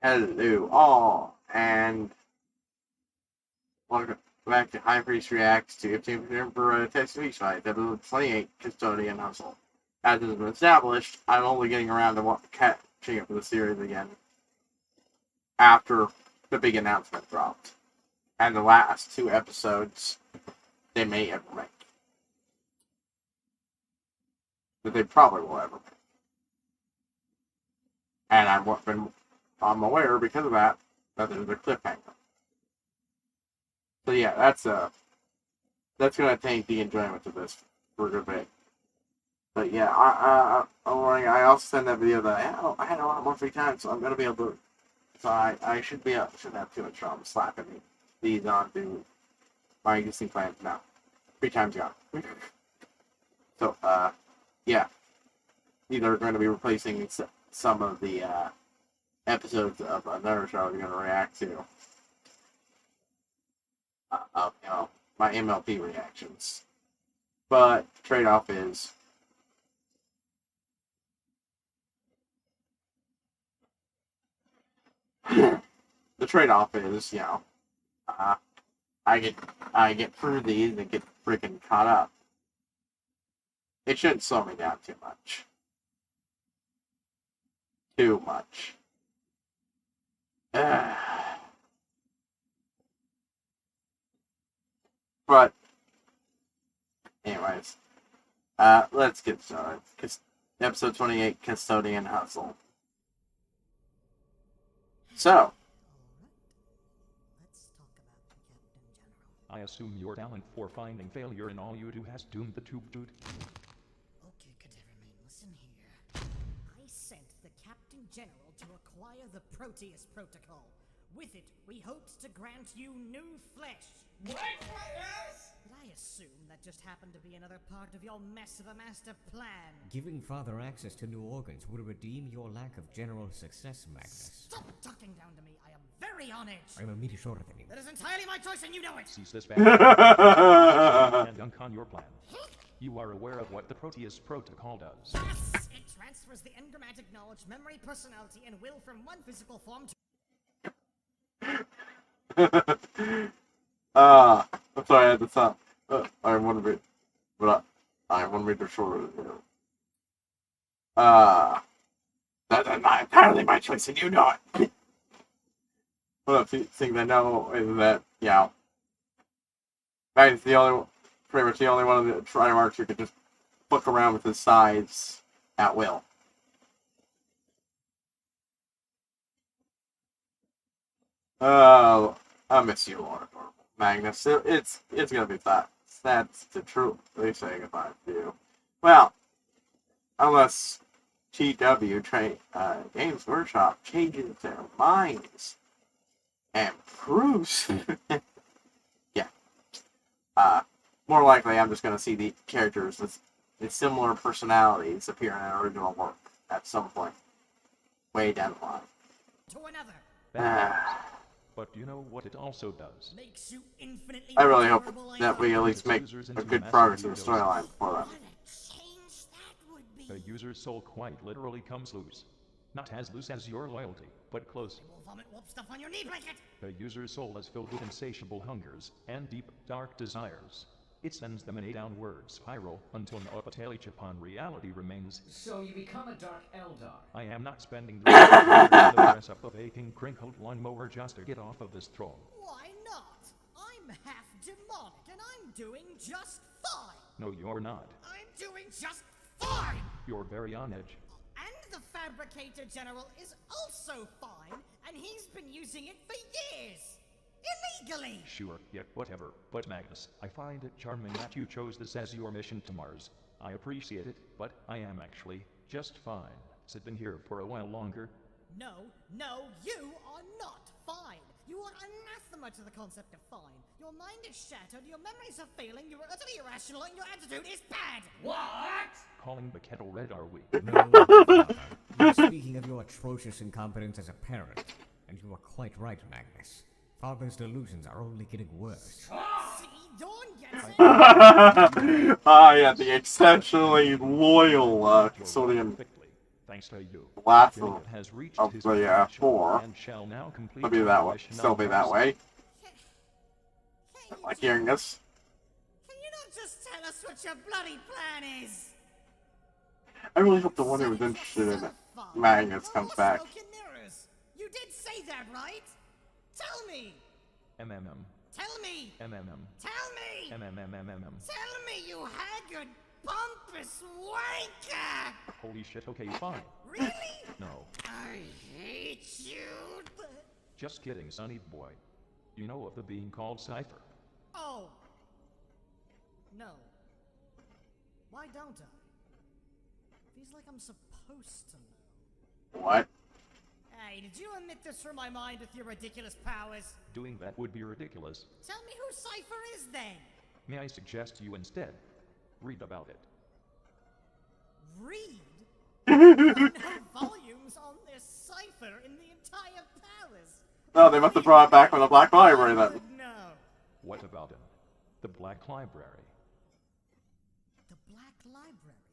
Hello all, and welcome back to HighPriest Reacts to 15% for Text Speech Fight, episode 28, Custodian Hustle. As has been established, I'm only getting around to catching up with the series again after the big announcement dropped. And the last two episodes, they may ever make. But they probably will ever make. And I'm aware because of that there's a cliffhanger. So yeah, that's gonna taint the enjoyment of this for a good bit. But yeah, I also sent that video that I had a lot more free time, so I'm gonna be able to. So I shouldn't have too much trouble slapping these onto my existing plans now. Free time's gone. So yeah, these are going to be replacing some of the episodes of another show I'm going to react to. My MLP reactions. But the trade-off is I get through these and get freaking caught up. It shouldn't slow me down too much. Too much. But, anyways, let's get started. Episode 28, Custodian Hustle. So, let's talk about the Captain General. I assume your talent for finding failure in all you do has doomed the tube dude. Okay, Caderman, listen here. I sent the Captain General to acquire the Proteus Protocol. With it, we hoped to grant you new flesh. What? Yes? Did I assume that just happened to be another part of your mess of a master plan? Giving Father access to new organs would redeem your lack of general success, Magnus. Stop talking down to me. I am very on it. I'm a meter shorter than you. That is entirely my choice, and you know it. Seize this bad and dunk on your plan. You are aware of what the Proteus Protocol does. Yes! It transfers the engrammatic knowledge, memory, personality, and will from one physical form to... I'm sorry I had to stop. I'm 1 bit, but I'm 1 meter shorter than you. That's not entirely my choice, and you know it. One of the things I know is that, Magnus is pretty much the only one of the Trimarchs who could just fuck around with his size at will. Oh, I miss you, Lord Magnus. It's gonna be that. That's the truth. They say goodbye to you. Well, unless TW Games Workshop changes their minds and proves, yeah. More likely, I'm just gonna see the characters with similar personalities appear in an original work at some point, way down the line. to another. But you know what it also does? Makes you infinitely I really hope vulnerable, I that we know. at least make a good progress in the storyline before that. What a change that would be. The user's soul quite literally comes loose. Not as loose as your loyalty, but close. We'll vomit whoop stuff on your knee blanket. The user's soul is filled with insatiable hungers and deep, dark desires. It sends them in a downward spiral until no patalic upon reality remains. So you become a Dark Eldar. I am not spending the rest of the aching, crinkled lawnmower just to get off of this throne. Why not? I'm half demonic and I'm doing just fine. No, you're not. I'm doing just fine. You're very on edge. And the Fabricator General is also fine, and he's been using it for years. Illegally. Sure, yeah, whatever. But Magnus, I find it charming that you chose this as your mission to Mars. I appreciate it, but I am actually just fine. Sitting here for a while longer. No, you are not fine. You are anathema to the concept of fine. Your mind is shattered, your memories are failing, you are utterly irrational, and your attitude is bad. What? Calling the kettle red, are we? No, Father. Speaking of your atrocious incompetence as a parent, and you are quite right, Magnus. Father's delusions are only getting worse. See, Dawn gets it. Yeah, the exceptionally loyal You're custodian. perfectly. Thanks to you, Last Junior has reached of his the potential 4 and shall now complete will be that the way. mission Still on be that Mars. way. Hey, Like Eugene, hearing this. can you not just tell us what your bloody plan is? I really hope the one who Said was it interested in yourself, Father. Magnus No comes more back. smoke and mirrors. You did say that, right? Tell me. MMM. Tell me. MMM. Tell me. MMM. Tell me, you haggard, pompous wanker. Holy shit, okay, fine. Really? No. I hate you. Just kidding, sonny boy. You know of the being called Cypher. Oh. No. Why don't I? Feels like I'm supposed to know. What? Hey, did you omit this from my mind with your ridiculous powers? Doing that would be ridiculous. Tell me who Cypher is then. May I suggest you instead read about it? Read? There are no volumes on this Cypher in the entire palace. No, they must have brought it back from the Black Library then. No. What about him? The Black Library. The Black Library.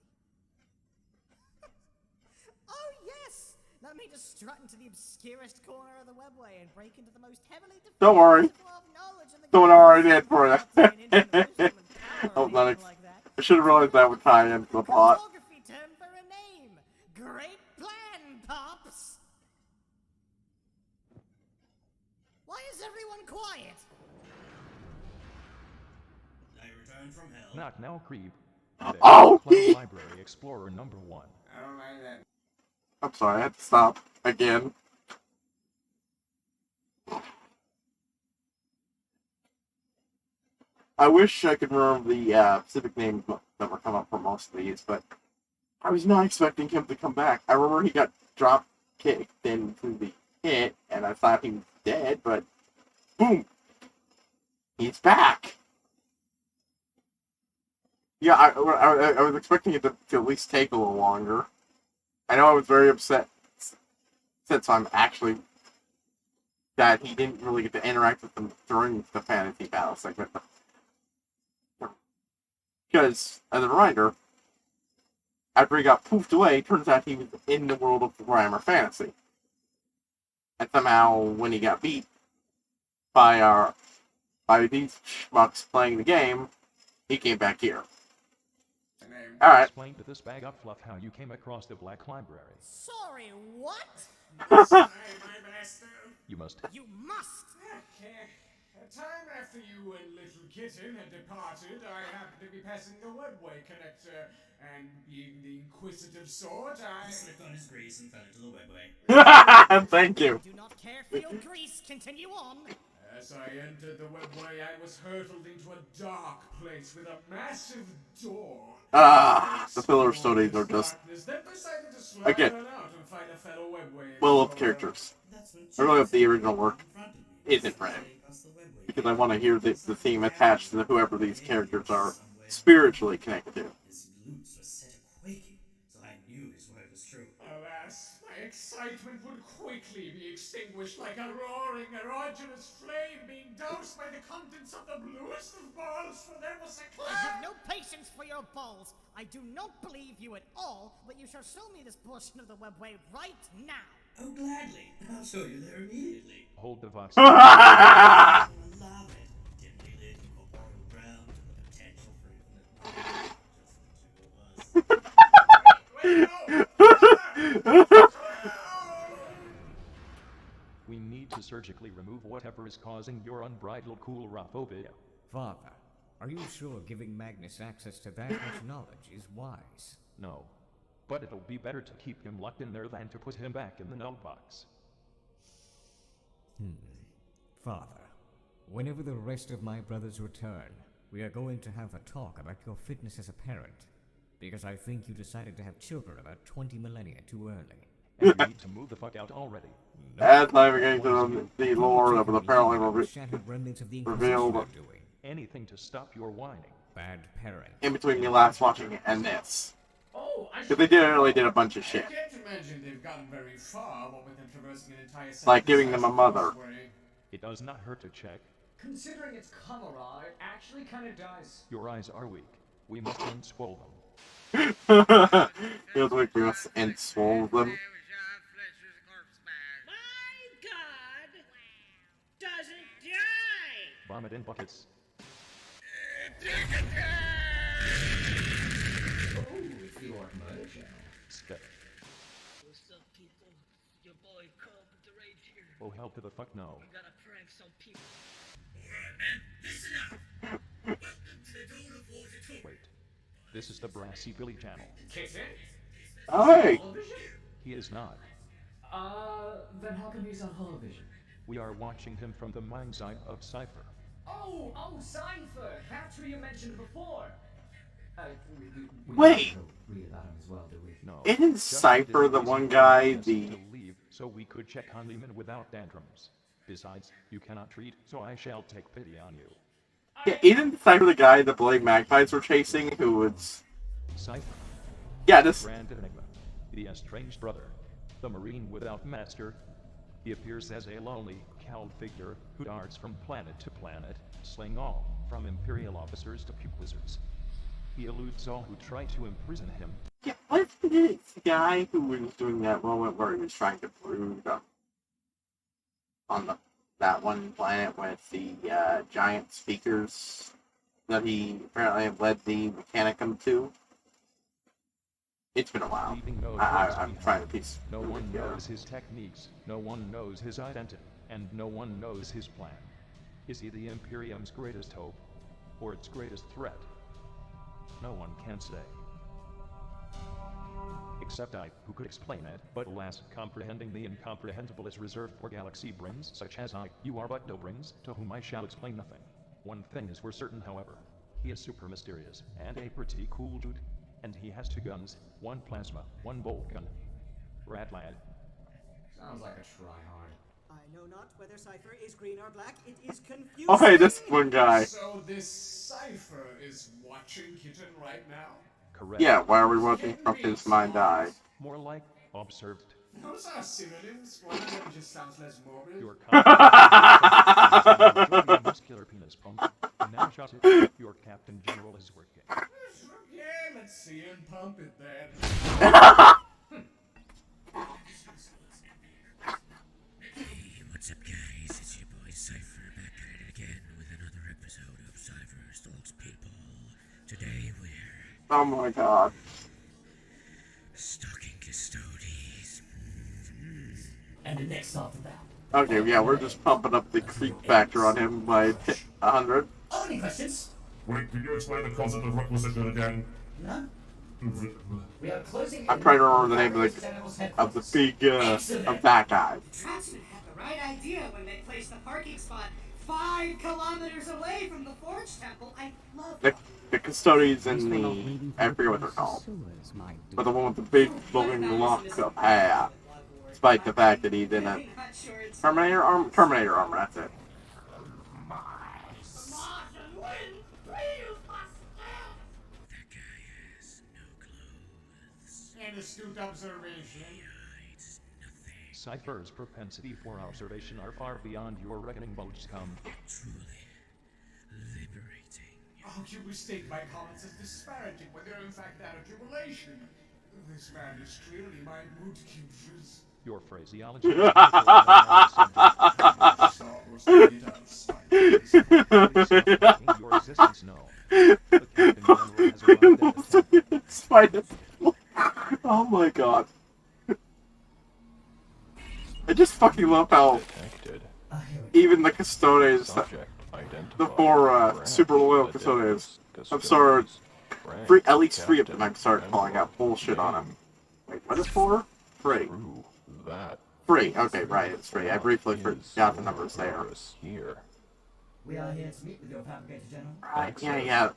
Oh, yes! Let me just strut into the obscurest corner of the webway and break into the most heavily defended Don't worry. reservoir of knowledge in the Someone already galaxy. did for you. Not to get into the wisdom and power Oh, or Lennox. anything like that. I should have realized that would tie into the plot. Cartography term for a name. Great plan, Pops. Why is everyone quiet? I return from hell. Not now, creep. Oh! Black Library Explorer number 1. I'm sorry, I had to stop again. I wish I could remember the specific names that were coming up for most of these, but I was not expecting him to come back. I remember he got drop kicked into the pit, and I thought he was dead, but boom! He's back! Yeah, I was expecting it to at least take a little longer. I know I was very upset since I'm actually that he didn't really get to interact with them during the fantasy battle segment. Because, as a reminder, after he got poofed away, it turns out he was in the world of Warhammer Fantasy. And somehow, when he got beat by these schmucks playing the game, he came back here. Alright. Explain to this bag of fluff how you came across the Black Library. Sorry, what? You must. You must. Okay. A time after you and little kitten had departed, I happened to be passing the webway connector, and being the inquisitive sort, I... He slipped on his grease and fell into the webway. Thank you. I do not care for your grease. Continue on. As I entered the webway, I was hurtled into a dark place with a massive door. The filler stories are just Then decided to slide Again, on out and find a fellow webway full of explorer. characters. That's when I really hope the Jesus original work confronted me isn't read, across the webway. because I want to hear the theme attached to whoever these characters are spiritually connected to. His glutes were set a-quaking, so I knew his word was true. Alas, my excitement would quickly be extinguished like a roaring, erogenous flame being doused by the contents of the bluest of balls, for there was a I have cloud. no patience for your balls. I do not believe you at all, but you shall show me this portion of the webway right now. Oh, gladly. I'll show you there immediately. Hold the Vox. I love it. Dimly lit incorporeal ground and the potential for infinite knowledge. Just the two of us. We need to surgically remove whatever is causing your unbridled coulrophobia. Father, are you sure giving Magnus access to that much knowledge is wise? No. But it'll be better to keep him locked in there than to put him back in the null box. Father, whenever the rest of my brothers return, we are going to have a talk about your fitness as a parent. Because I think you decided to have children about 20 millennia too early. And you need to move the fuck out already. As navigating to the lore that was apparently Shattered remnants of the revealed- Inquisition are doing. Anything to stop your whining. Bad parent. in between me last watching it and this. Oh, I Because they really did a bunch of shit. I can't imagine they've gotten very far, what with them traversing an entire set Like of giving them a disaster mother. this way. It does not hurt to check. Considering its camera, it actually kind of does. Your eyes are weak. We must unswole them. Feels like we must enswallow them. My god doesn't die! Vomit in buckets. It's the Orc Murder Channel. Step. What's up, people? Your boy Cole with the rage here. Oh, hell to the fuck no. We gotta prank some people. Wait. This is the Brassy Billy channel. Kitten? Oh, hey! Television? He is not. Then how come he's on television? We are watching him from the mind's eye of Cypher. Oh, Cypher! That's who you mentioned before! We Wait. don't read about him as well, do we? No. Isn't Just Cypher did the reason one for guy, us the... to leave so we could check on Lehman without tantrums. Besides, you cannot treat, so I shall take pity on you. Yeah, isn't Cypher the guy the bloody magpies were chasing, who was... Cypher. Yeah, this... Grand Enigma. The estranged brother. The Marine without master. He appears as a lonely, cowled figure who darts from planet to planet, slaying all, from Imperial officers to puke wizards. He eludes all who try to imprison him. Yeah, wasn't it the guy who was doing that moment where he was trying to brood on that one planet with the giant speakers that he apparently led the Mechanicum to? It's been a while. Leaving no I'm trace trying to behind. piece. No one knows his techniques, no one knows his identity, and no one knows his plan. Is he the Imperium's greatest hope, or its greatest threat? No one can say. Except I, who could explain it, but alas, comprehending the incomprehensible is reserved for galaxy brains such as I. You are but no brains, to whom I shall explain nothing. One thing is for certain, however. He is super mysterious, and a pretty cool dude. And he has 2 guns, 1 plasma, 1 bolt gun. Rat lad. Sounds like a tryhard. I know not whether Cypher is green or black. It is confusing. Oh, hey, this one guy. So this Cypher is watching Kitten right now? Correct. Yeah, why are we watching from his mind eye? More like observed. Those are synonyms. One of them just sounds less morbid. Your confidence muscular penis pump. Now shut it. Your Captain General is working. Yeah, let's see him pump it then. Hey, what's up, guys? It's your boy Cypher back at it again with another episode of Cypher Stalks People. Today we're Oh my god. stalking custodies. And the next after that. Okay, yeah, we're just pumping up the creep factor on him by 100. Any questions? Wait, can you explain the concept of requisition again? None? We are closing. I'm trying to remember the name of the big, of that guy. Trapsmen had the right idea when they placed the parking spot 5 kilometers away from the Forge Temple. I love The custodians in the... I forget what they're called. But the one with the big flowing lock of hair. Despite the fact that he didn't... Not sure it's Terminator armor, that's it. That guy has no clothes. An astute observation. Hides nothing. Cypher's propensity for observation are far beyond your reckoning, Boatscom. Truly liberating. Oh, you mistake my comments as disparaging when they're in fact that of jubilation. This man is clearly my mood cues. Your phraseology. is Star Wars it out, in your existence, no. The Captain General has arrived at the temple. Spider. Oh my god. I just fucking love how Detected. even the custodians, Subject identified. the 4 super loyal custodians, I'm sorry, at least 3 of them I've started calling out bullshit on him. Wait, what is 4? 3. True. That 3, okay, right, it's 3. I briefly forgot the numbers there. Here. We are here to meet with your Fabricator General. Right, yeah.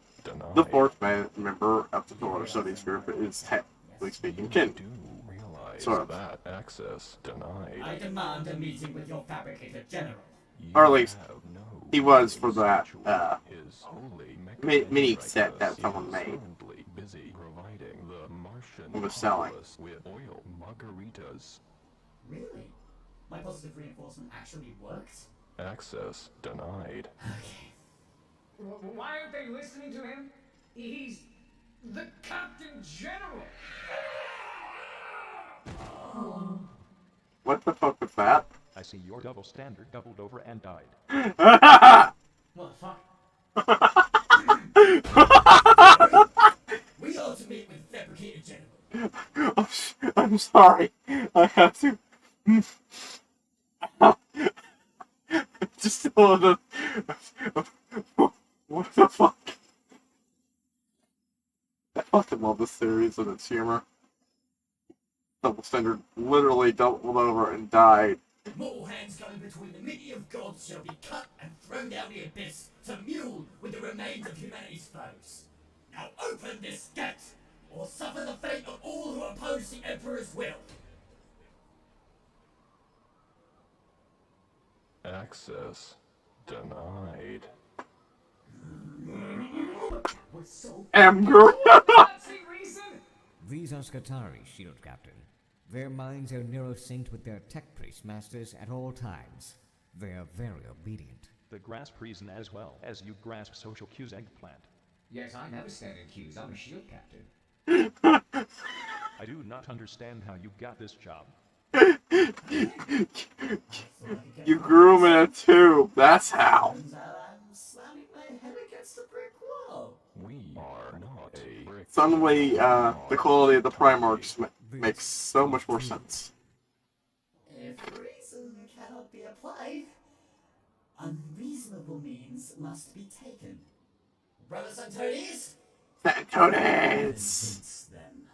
The 4th member of the Dollar Studies group is, technically speaking, Kin. Do realize Sort of. that access denied. I demand a meeting with your Fabricator General. Or at least, have no he was for that, His holy mini set that someone made. Busy providing the Martian He was selling. populace with oil margaritas. Really? My positive reinforcement actually worked? Access denied. Okay. Why aren't they listening to him? He's The Captain General! What the fuck was that? I see your double standard doubled over and died. What the fuck? We ought to meet with Fabricator General. I'm sorry. I have to. Just a little. What the fuck? I fucking love this series and its humor. Double standard literally doubled over and died. Mortal hands coming between the mighty of gods shall be cut and thrown down the abyss to mule with the remains of humanity's foes. Now open this gate, or suffer the fate of all who oppose the Emperor's will. Access denied. Amber! These are Skatari's shield captain. Their minds are neurosynced with their tech priest masters at all times. They are very obedient. The grasp reason as well as you grasp social cues eggplant. Yes, I never stand in queues. I'm a shield captain. I do not understand how you got this job. You grew him in a tube. That's how. I'm slamming my head against the brick wall. We are not a brick. Suddenly, the quality of the Primarchs makes so much more sense. If reason cannot be applied, unreasonable means must be taken. Brothers and toadies? Santones! Convince them.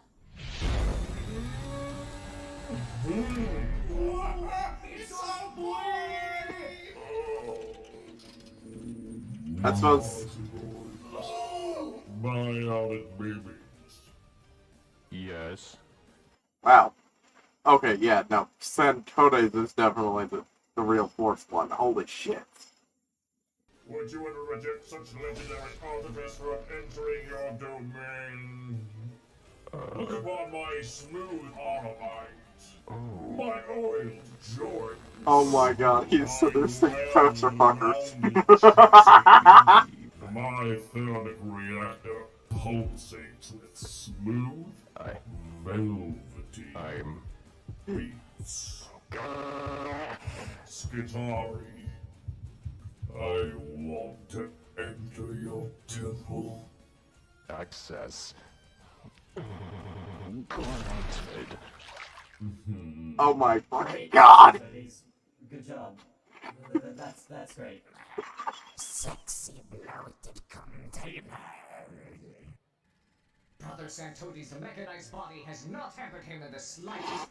It's all blurry! I suppose. Bionic babies. Yes. Wow. Okay, yeah, no. Santones is definitely the real fourth one. Holy shit. Would you ever reject such legendary artifice for entering your domain? Look upon my smooth armorite. My oiled joy. Oh my god, he's so they're sick toaster fuckers. My thermic reactor pulsates with smooth, velvety beats. Skitari, I want to enter your temple. Access granted. Oh my fucking god! Toadies. Good job. That's great. Sexy bloated container. Brother Santoti's mechanized body has not hampered him in the slightest.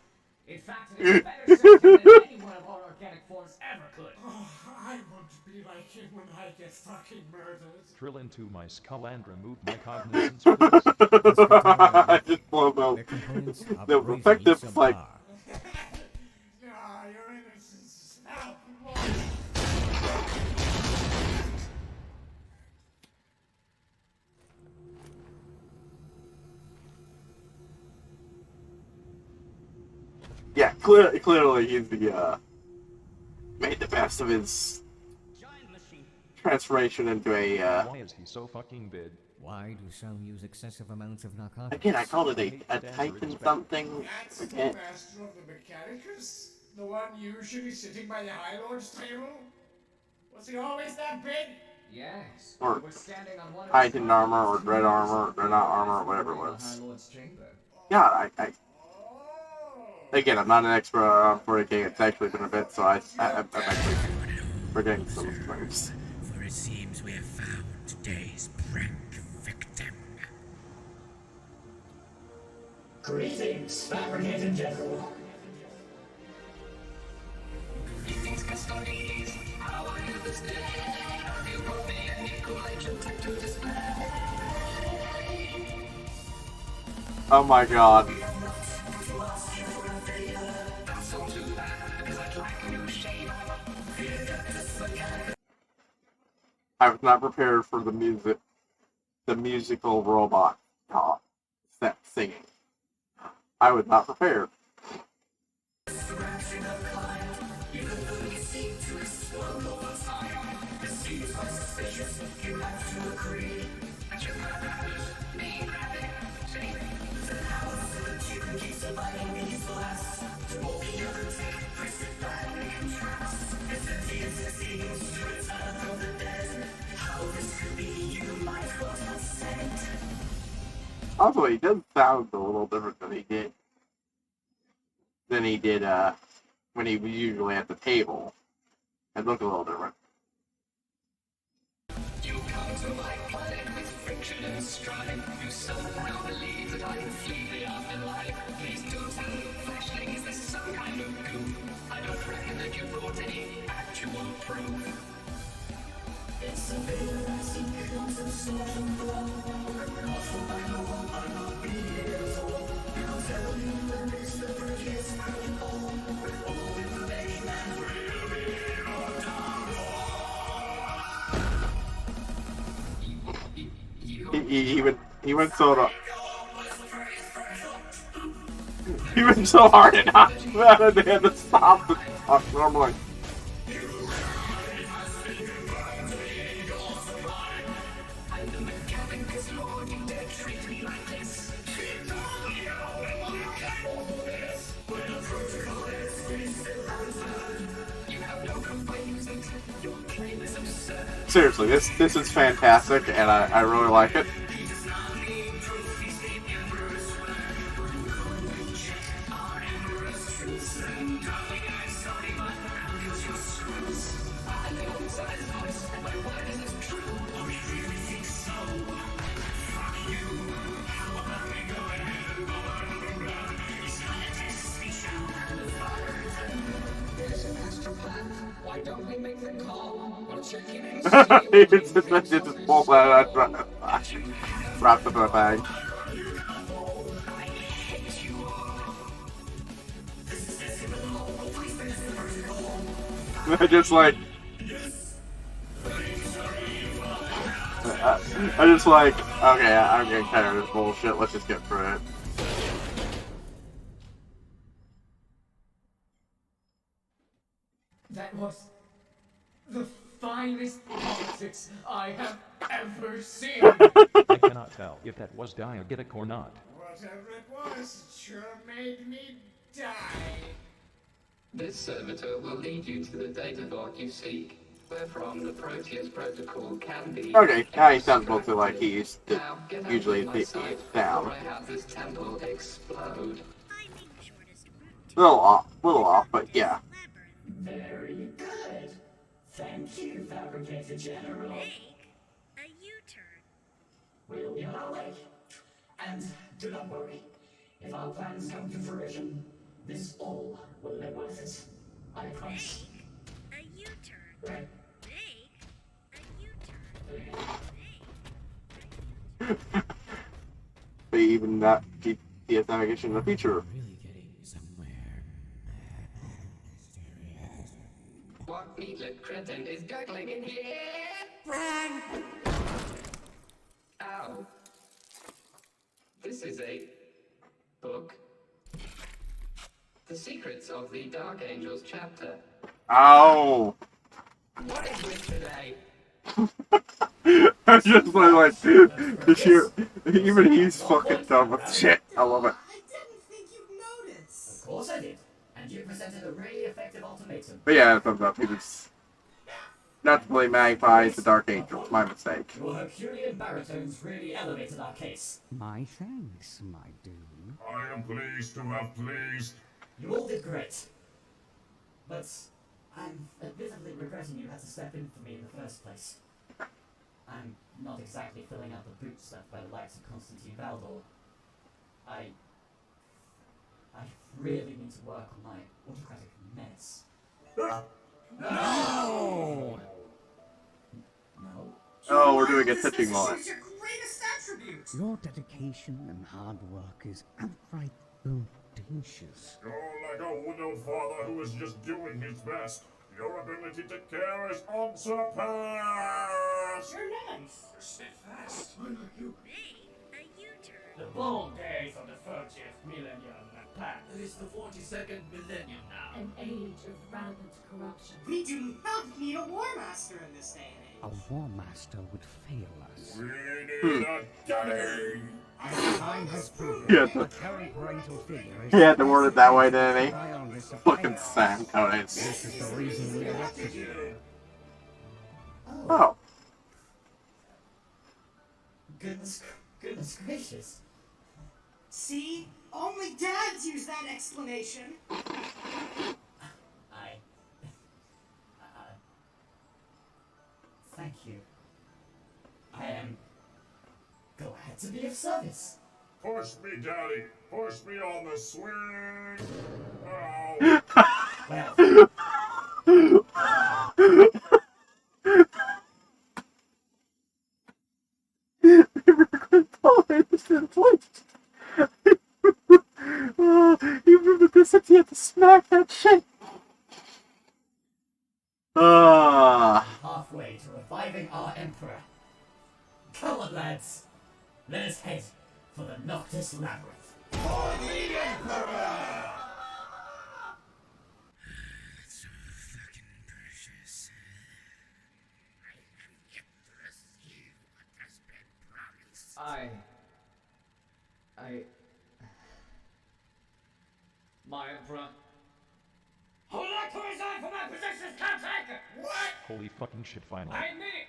In fact, it is better served him than any one of our organic forms ever could. Oh, I want to be like him when I get fucking murdered. Drill into my skull and remove my cognizance for this. I just love how Their components are the brazen effective, each like, are. Ah, your innocence is now yeah, clearly he's made the best of his transformation into a, Why is he so fucking big? Why do some use excessive amounts of narcotics? again, I called it a Titan something. That's the Okay. master of the Mechanicus? The one usually sitting by the High Lord's table? Was he always that big? Yes. Or we were standing on one of Titan his armor, or front dread armor, or not armor, or whatever it in the was. High Lord's chamber. Yeah, I Oh. again, I'm not an expert on 40k. It's actually been a bit, so I'm actually forgetting some things. For it seems we have found today's prank victim. Greetings, Fabricator General. Oh my god. I was not prepared for the musical robot singing. I was not prepared. Also, he does sound a little different than he did when he was usually at the table. It looked a little different. You come to my planet with friction and strife. You somehow believe that I can flee the afterlife. Please do tell me, flashling, is this some kind of goof? I don't reckon that you brought any actual proof. It's a veil I seek on some sort of blow. Not for I know I'm not being told. I'll tell you when it's the prettiest protocol. With all information and will be on He went so he went so hard and hot that they had to stop the talk normally. Seriously, this is fantastic, and I really like it. Why don't we make the call? We'll check in and It's just pull that out, wrapped up in a bag. I just like, I just like, okay, I'm getting tired of this bullshit. Let's just get through it. That was the finest politics I have ever seen. I cannot tell if that was diegetic or not. Whatever it was, it sure made me die. This servitor will lead you to the data vault you seek, wherefrom the Proteus protocol can be. Okay, now he sounds mostly like he used to usually be down. I have this temple explode. Little off, but yeah. Very good. Thank you, Fabricator General. Make a U-turn. We'll be on our way. And do not worry. If our plans come to fruition, this all will be worth it. I promise. Make a U-turn. Right. Make a U-turn. But even that GPS navigation in the future. Really getting somewhere. What meatlet cretin is gurgling in here? Bran! Ow. This is a book. The Secrets of the Dark Angels chapter. Ow! What is with today? I just like the sheer, even he's fucking done with shit. I love it. I didn't think you'd notice. Of course I did. And you presented a really effective ultimatum. But yeah, thumbs up. He was not to play Magpie, it's the Dark Angel. My mistake. Your Herculean baritones really elevated our case. My thanks, my dude. I am pleased to have pleased. You all did great. But I'm admittedly regretting you had to step in for me in the first place. I'm not exactly filling out the boots left by the likes of Constantine Valdor. I really need to work on my autocratic mess. No! No? Oh, we're doing a touching moment. This is your greatest attribute. Your dedication and hard work is outright audacious. You're like a widowed father who is just doing his best. Your ability to care is unsurpassed. You're nice. You're steadfast. I like you. Make a U-turn. The bold days of the 30th millennium have passed. It is the 42nd millennium now. An age of rampant corruption. We do not need a war master in this day and age. A war master would fail us. We need a daddy. As time has proven, Yeah. the current parental figure is He had to word it that way, the didn't he? vileness of Fucking chaos. Sam Coates. This is the reason we elected you. Oh. Goodness gracious. See? Only dads use that explanation. Thank you. I am glad to be of service. Push me, Daddy. Push me on the swing. Oh. You remember this if you had to smack that shit. Halfway to reviving our Emperor. Come on, lads. Let us head for the Noctis Labyrinth. For the Emperor! So fucking precious. I can rescue what has been promised. My Emperor. I would like to resign from my position as caretaker! What? Holy fucking shit, finally. I admit it!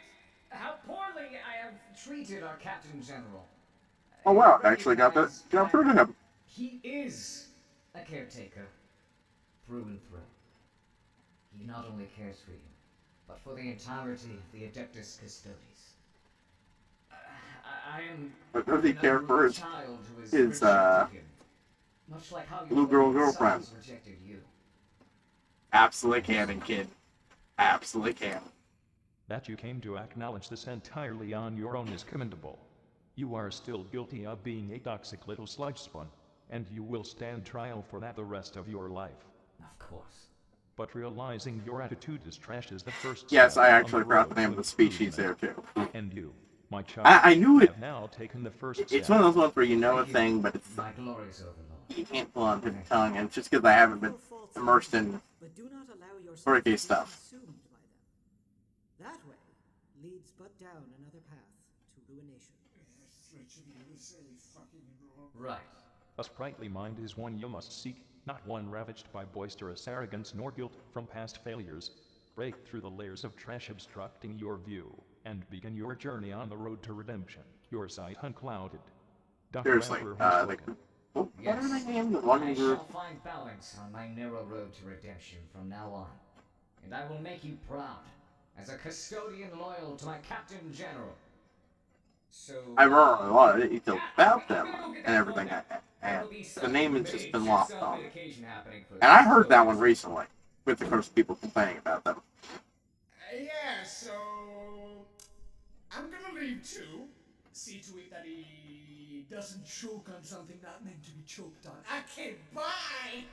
How poorly I have treated our Captain General. Oh wow, I actually got that job through to him. He is a caretaker, through and through. He not only cares for you, but for the entirety of the Adeptus Custodes. I am But does he care for his, child who is his rejected him, much like how blue your girl own girlfriend? sons rejected you. Absolutely canon, kid. Absolutely canon. That you came to acknowledge this entirely on your own is commendable. You are still guilty of being a toxic little sludge spawn, and you will stand trial for that the rest of your life. Of course. But realizing your attitude is trash is the first Yes, step I on actually the forgot road the name to of the species improvement. there too. And you, my child, I knew it. have now taken the first It's step. one of those ones where you know a thing, but it's My glorious overlord. you can't pull on the tongue, and it's just because I haven't been immersed in But do not allow yourself Hurricane to be stuff. consumed by them. That way leads but down another path to ruination. Right. A sprightly mind is one you must seek, not one ravaged by boisterous arrogance nor guilt from past failures. Break through the layers of trash obstructing your view, and begin your journey on the road to redemption, your sight unclouded. Dr. Seriously, Emperor has like, spoken. what are they named? The one I group? shall find balance on my narrow road to redemption from now on, and I will make you proud as a custodian loyal to my Captain General. So I remember a lot of details about them and everything, and the name has just been lost on me. And I heard that one recently, with of course people complaining about them. Yeah, so I'm gonna leave too. See to it that he doesn't choke on something not meant to be choked on. I can't buy.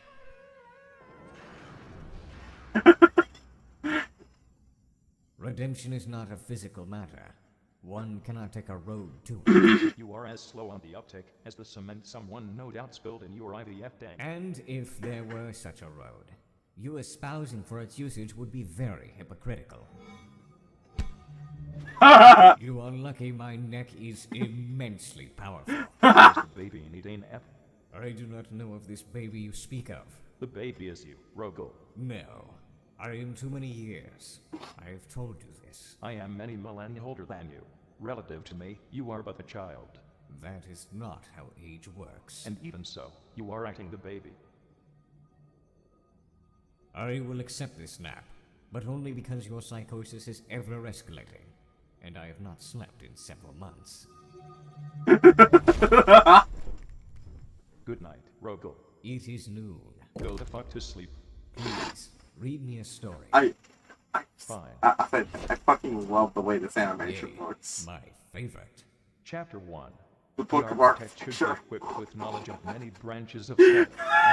Redemption is not a physical matter. One cannot take a road to it. You are as slow on the uptake as the cement someone no doubt spilled in your IVF tank. And if there were such a road, you espousing for its usage would be very hypocritical. You are lucky my neck is immensely powerful. There's the baby in Eden F. I do not know of this baby you speak of. The baby is you, Rogel. No. I am too many years. I have told you this. I am many millennia older than you. Relative to me, you are but a child. That is not how age works. And even so, you are acting the baby. I will accept this nap, but only because your psychosis is ever escalating, and I have not slept in several months. Good night, Rogel. It is noon. Go the fuck to sleep. Please, read me a story. Fine. I fucking love the way this animation looks. My favorite. Chapter 1. The Book of architect should Architecture. be equipped with knowledge of many branches of study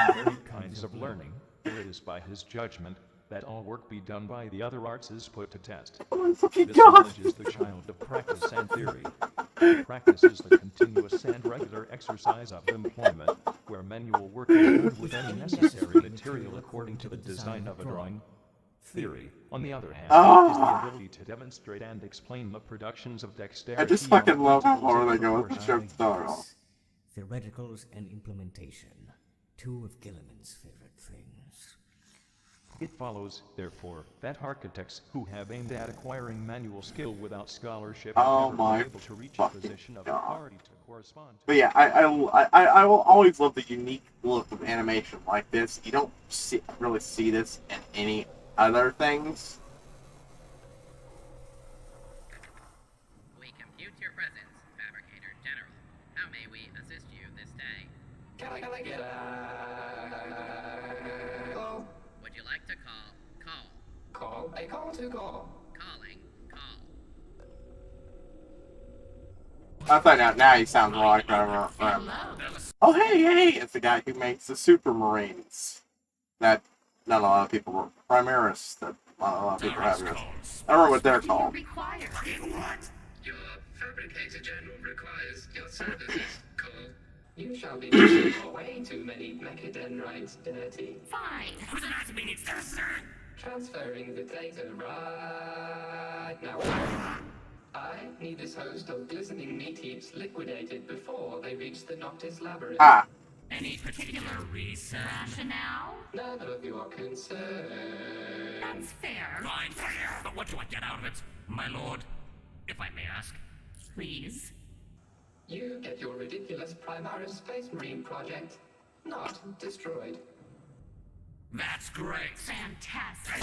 and many kinds of learning. For it is by his judgment that all work be done by the other arts is put to test. Oh my fucking This God. knowledge is the child of practice and theory. Practice is the continuous and regular exercise of employment, where manual work is done with any necessary material according to the design of a drawing. Theory, on the other hand, is the ability to demonstrate and explain the productions of dexterity. I just fucking love how far they go with the joke style. theoreticals and implementation. Two of Gilliman's favorite things. It follows, therefore, that architects who have aimed at acquiring manual skill without scholarship Oh have never my been able to reach a position of God. authority to correspond to. But yeah, I will always love the unique look of animation like this. You don't really see this in any other things. We compute your presence, Fabricator General. How may we assist you this day? Can I get a... Hello? Would you like to call? Call? A call to call. Calling. Call. I thought now you sound more like oh hey, it's the guy who makes the Super Marines. That not a lot of people were Primaris that not a lot of people have this. I don't know what they're called. What? Your Fabricator General requires your services. Call. You shall be doing way too many mechadendrites dirty. Fine. Who's the last minute, sir? Transferring the data right now. I need this host of glistening meat heaps liquidated before they reach the Noctis labyrinth. Ah. Any particular reason? Rationale? None of your concern. That's fair. Fine, fair. But what do I get out of it, my lord? If I may ask. Please. You get your ridiculous Primaris Space Marine project not destroyed. That's great. Fantastic.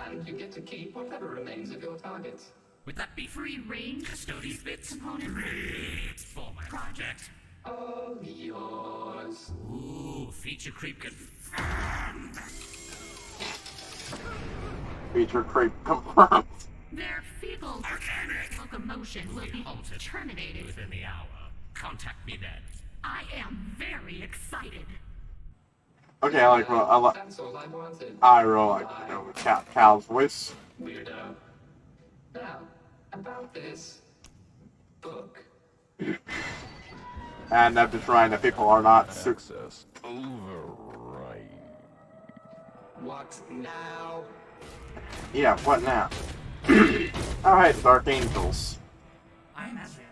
And you get to keep whatever remains of your targets. Would that be Free range Custodes bits? component? Bits for my project. All yours. Ooh, feature creep confirmed. Feature creep confirmed. Their feeble locomotion will be terminated Within the hour. Contact me then. I am very excited. Okay, That's all I wanted. I really like Cal's voice. Weirdo. Now, about this book. And I'm just trying that people are not Access override. What now? Yeah, what now? Alright, Dark Angels. I'm Azrael,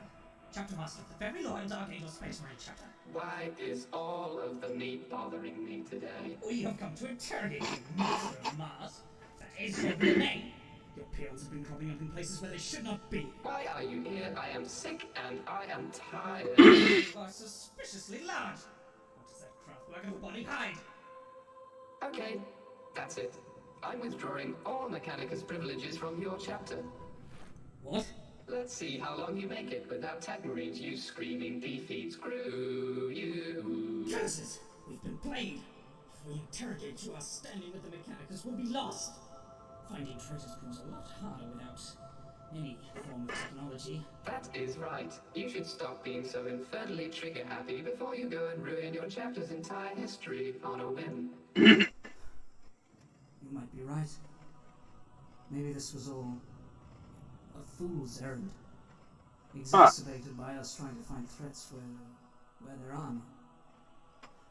Chapter Master of the Very Loyal Dark Angel Space Marine Chapter. Why is all of the meat bothering me today? We have come to interrogate you, Master of Mars. That is your real name. Your peons have been cropping up in places where they should not be. Why are you here? I am sick and I am tired. You are suspiciously large. What does that craftwork of a body hide? Okay, that's it. I'm withdrawing all Mechanicus privileges from your chapter. What? Let's see how long you make it without Tech Marines you screaming defeat. Screw you. Curses! We've been played. If we interrogate you, our standing with the Mechanicus will be lost. Finding treasures proves a lot harder without any form of technology. That is right. You should stop being so infernally trigger happy before you go and ruin your chapter's entire history on a whim. You might be right. Maybe this was all a fool's errand. Exacerbated by us trying to find threats where there are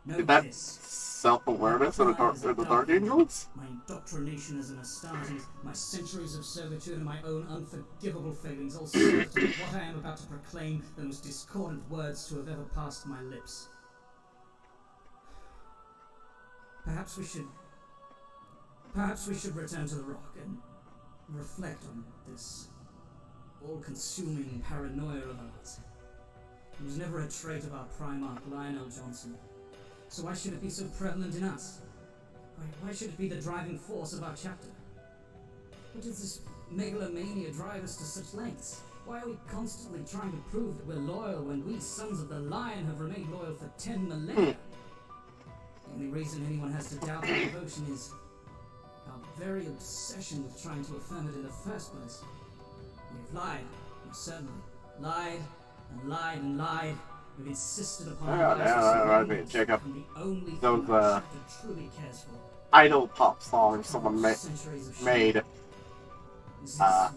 none. Is that self-awareness of the Dark Angels? My indoctrination as an Astarte, my centuries of servitude, and my own unforgivable failings all serve to make what I am about to proclaim the most discordant words to have ever passed my lips. Perhaps we should return to the rock and reflect on this all-consuming paranoia of ours. It was never a trait of our Primarch Lionel Johnson. So why should it be so prevalent in us? Why should it be the driving force of our chapter? What does this megalomania drive us to such lengths? Why are we constantly trying to prove that we're loyal when we, sons of the Lion, have remained loyal for 10 millennia? The only reason anyone has to doubt our devotion is our very obsession with trying to affirm it in the first place. We've lied, most certainly. Lied, and lied, and lied. We've insisted upon check up the only those thing our chapter truly cares for. idol pop songs someone made Is this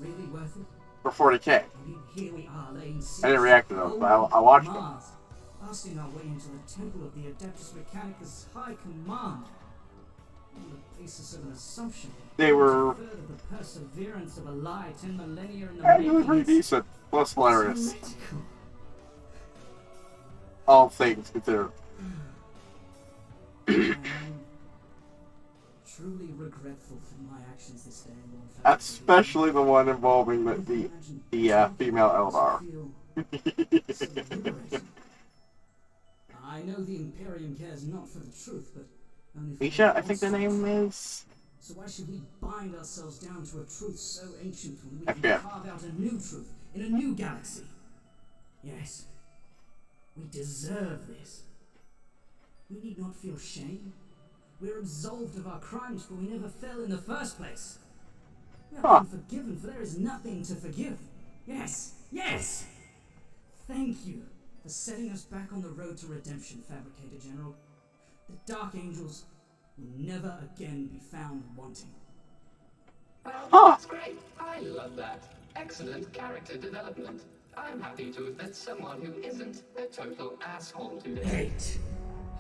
really worth it? for 40K. I mean, here we are laying I didn't react to those, but I watched them. Mars, passing our way into the temple of the Adeptus Mechanicus High Command. On the basis of an assumption. They were The perseverance of a lie 10 millennia in the pretty decent, plus hilarious. all things considered. I'm truly regretful for my actions this day, Lord Fabricator. Especially the one involving the female Eldar. So liberating. I know the Imperium cares not for the truth, but only for Misha, I think the name is. So why should we bind ourselves down to a truth so ancient when we can carve out a new truth in a new galaxy? Yes, we deserve this. We need not feel shame. We're absolved of our crimes, for we never fell in the first place. We have been forgiven, for there is nothing to forgive. Yes, yes! Thank you for setting us back on the road to redemption, Fabricator General. The Dark Angels will never again be found wanting. Well, that's great. I love that. Excellent character development. I'm happy to have met someone who isn't a total asshole today. Wait.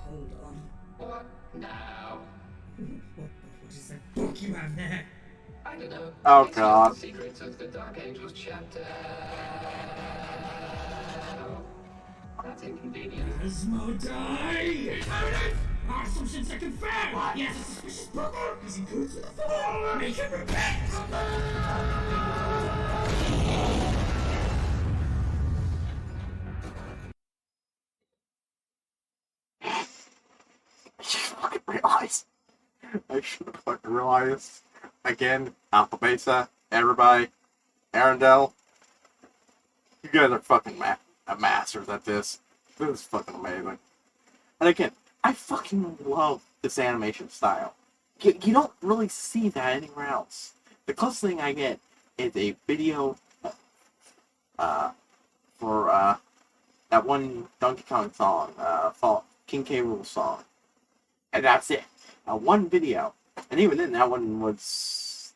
Hold on. What now? What is that book you have there? I don't know. Oh, It's God. just the secrets of the Dark Angels chapter. That's inconvenient. Asmodai! Permanent! Our assumptions are confirmed! What? He has a suspicious brother! Is he good to the fall? Make him repent! I should have fucking realized. Again, Alpha Beta, everybody, Arendelle, you guys are fucking masters at this. This is fucking amazing. And again, I fucking love this animation style. You don't really see that anywhere else. The closest thing I get is a video for that one Donkey Kong song, King K. Rool song. And that's it. One video. And even then, that one was...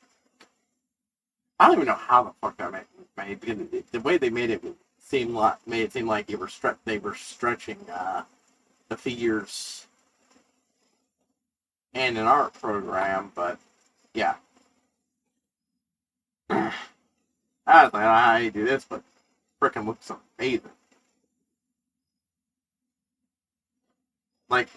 I don't even know how the fuck that made because the way they made it seem like they were stretching the figures in an art program, but yeah. I don't know how you do this, but frickin' looks amazing. Like,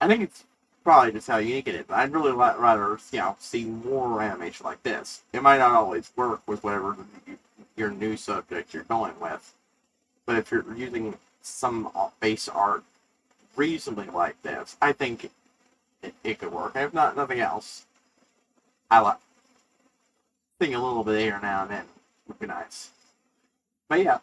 I think it's probably just how unique it is. I'd really rather, see more animation like this. It might not always work with whatever your new subject you're going with, but if you're using some base art reasonably like this, I think it could work. And if not, nothing else, I think a little bit here now and then would be nice. But yeah.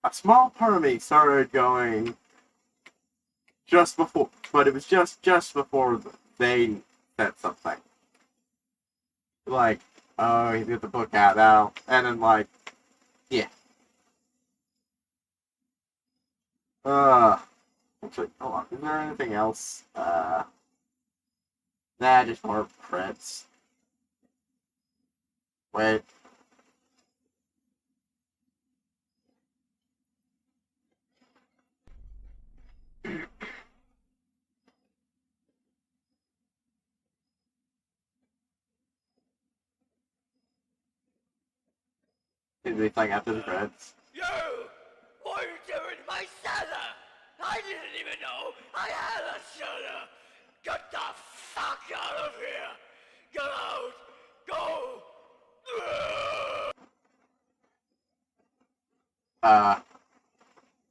A small part of me started going just before, but it was just before they said something. Like, oh, he's got the book out now, and then like, yeah. Actually, hold on, is there anything else? Nah, just more creds. Wait. Anything after the credits? You! What are you doing to my cellar? I didn't even know I had a cellar! Get the fuck out of here! Get out! Go!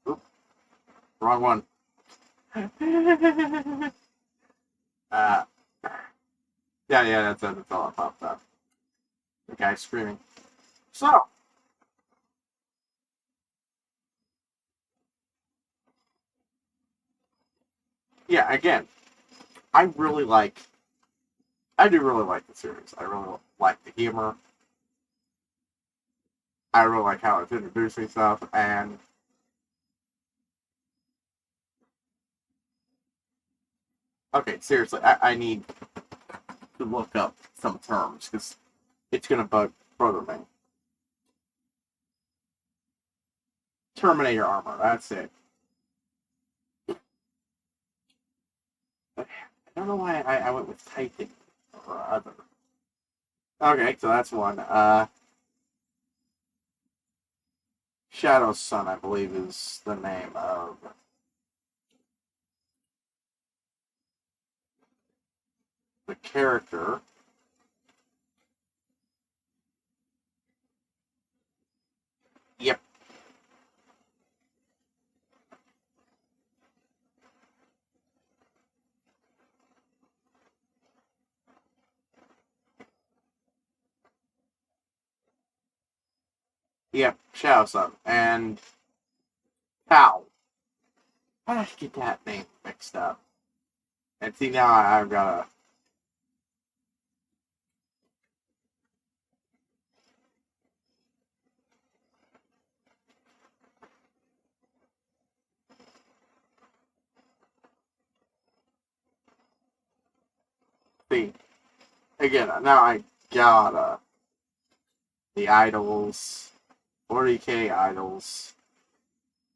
Oop, wrong one. Yeah, that's all that popped up. The guy screaming. So, yeah, again, I do really like the series. I really like the humor. I really like how it's introducing stuff, and okay, seriously, I need to look up some terms, because it's gonna bother me. Terminator armor, that's it. I don't know why I went with Titan or other. Okay, so that's one. Shadow's Son, I believe, is the name of the character. Yep. Yep, Shadow's Son. And Cal. How did I get that name mixed up? And see, now I've got to... See, again, now I got the idols, 40k idols.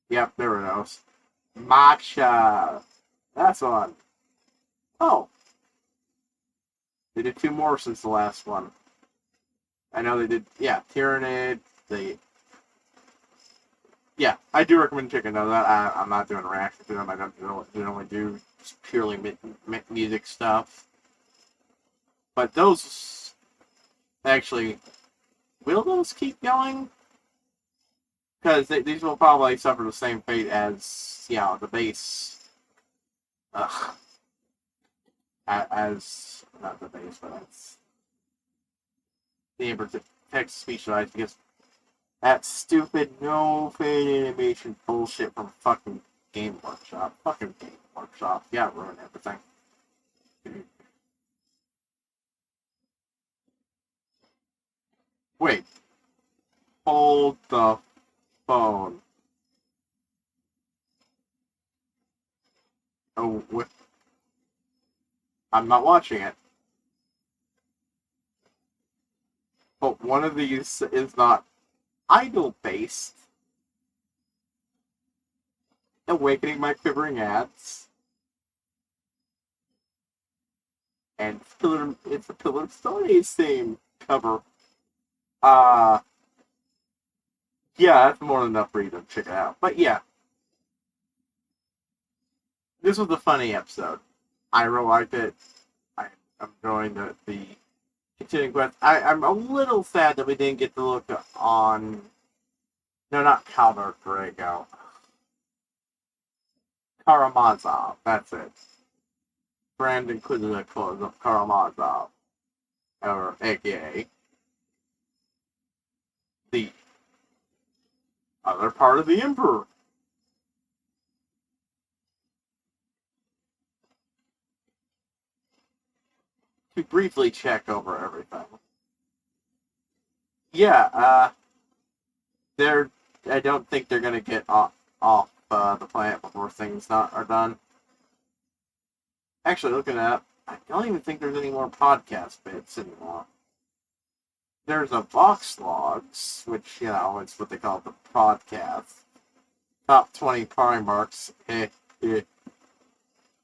Yep, there it goes. Matcha. That's one. Oh. They did two more since the last one. I know they did, yeah, Tyrannid, yeah, I do recommend checking those out. I'm not doing reactions to them. I don't only do purely music stuff. But those, actually, will those keep going? Because these will probably suffer the same fate as, the base. As, not the base, but as the text-to-speech device, because that stupid no-fade animation bullshit from fucking Game Workshop. Fucking Game Workshop. Yeah, ruin everything. Wait. Hold the phone. Oh, what? I'm not watching it. But one of these is not idol-based. Awakening My Quivering Ads. And it's a Pillar of Stone Age theme cover. Yeah, that's more than enough for you to check it out. But yeah. This was a funny episode. I really liked it. I'm enjoying the continuing quest. I'm a little sad that we didn't get to look on... No, not Kaldor Drago. Karamazov, that's it. Grand Inquisitor Close of Karamazov. Or, aka... the other part of the Emperor. To briefly check over everything. Yeah, I don't think they're gonna get off the planet before things are done. Actually, looking at, I don't even think there's any more podcast bits anymore. There's a Vox Logs, which, it's what they call the podcast. Top 20 Primarchs.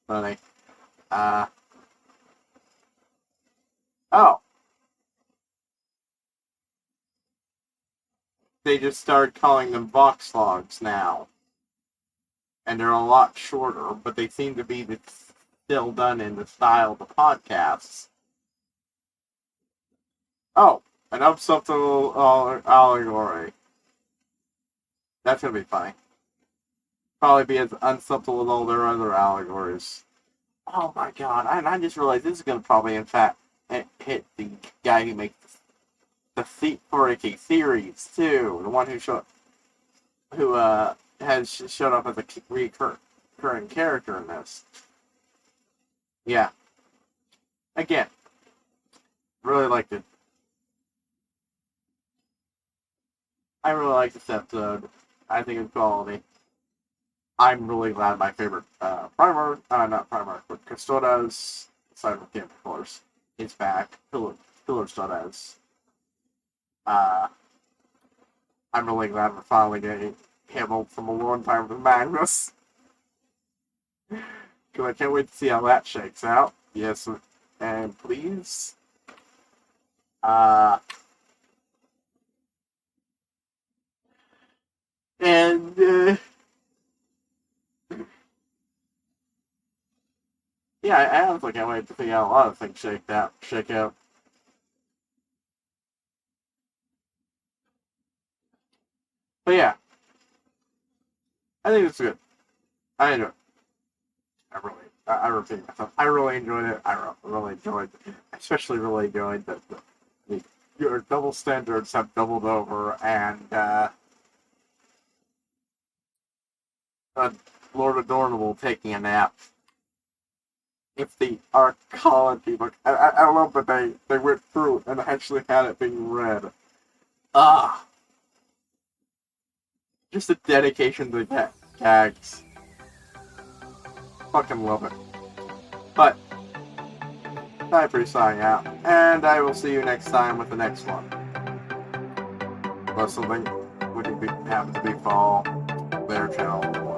Funny. Oh. They just started calling them Vox Logs now. And they're a lot shorter, but they seem to be still done in the style of the podcasts. Oh, an unsubtle allegory. That's gonna be funny. Probably be as unsubtle as all their other allegories. Oh my god, I just realized this is gonna probably, in fact, hit the guy who makes the 40k series, too. The one who has showed up as a recurring character in this. Yeah. Again, really liked it. I really like this episode. I think it's quality. I'm really glad my favorite not Primarch, but Custodes, aside from Camp, of course, is back. Pillar Stodes. I'm really glad we're finally getting him from a long time with Magnus. Because I can't wait to see how that shakes out. Yes, and please. And yeah, I honestly can't wait to figure out a lot of things shake out. But yeah, I think it's good. I enjoy it. I repeat myself. I really enjoyed it. Really enjoyed, especially really enjoyed that your double standards have doubled over, and Lord Adornable taking a nap. If the archaeology book, I love that they went through and actually had it being read. Just a dedication to the gags. Fucking love it. But HighPriest signing out, and I will see you next time with the next one. Unless something would happen to be fall their channel.